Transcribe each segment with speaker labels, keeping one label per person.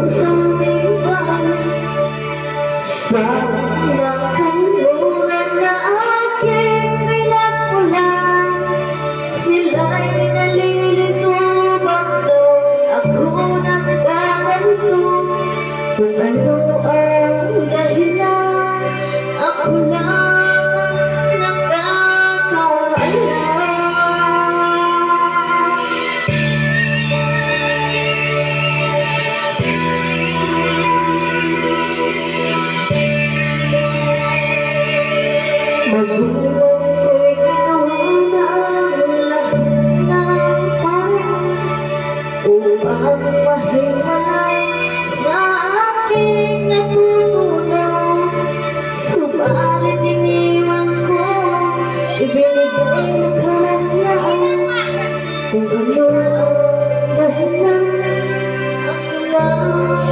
Speaker 1: sa aming bahay. Bakit nakalunan na aking pinagmulan? Sila'y nalilito, bakit ako nagkaganito? Kung ano ang dahilan, ako lang nakakaalam. Magulang ko'y ginawa ng lahat ng paraan upang mahiwalay sa aking natutunan. Subalit iniwan ko, ibinigay ng kalayaan. Kung ano ang dahilan, ako lang nakakaalam.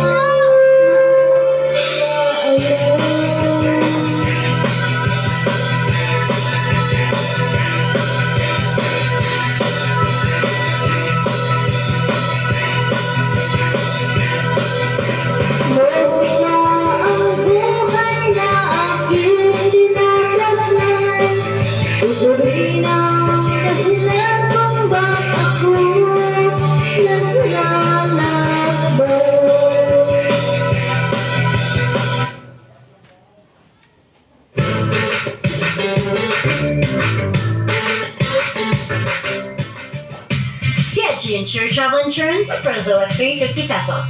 Speaker 2: Get G-Insure travel insurance for as low as 350 pesos.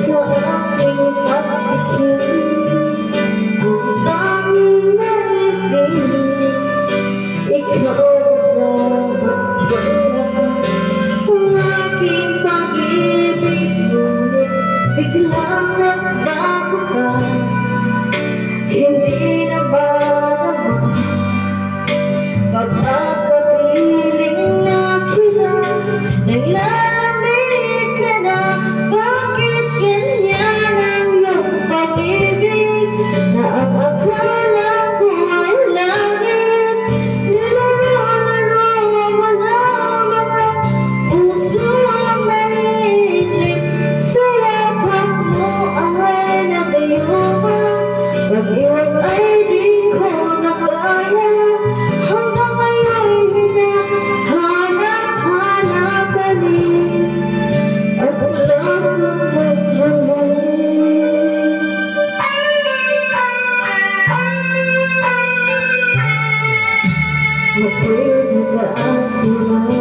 Speaker 1: Sa aking pagtikim, ang tanging naisin, ikaw sa hapon. Ang aking pag-ibig, ngunit biglang nagbago ka. Hindi na ba naman kapag kapiling na kita, naglalamig ka na? Bakit ganyan ang iyong pag-ibig na ang akala ko ay langit? Nilololo mo na mga puso ang naiinip, sa yakap mo ay nagayuma. Pag-iwas ay di ko na kaya, hanggang ngayon hinahanap-hanap ka rin, at wala sa pagmamahal. Ako'y nag-aakilan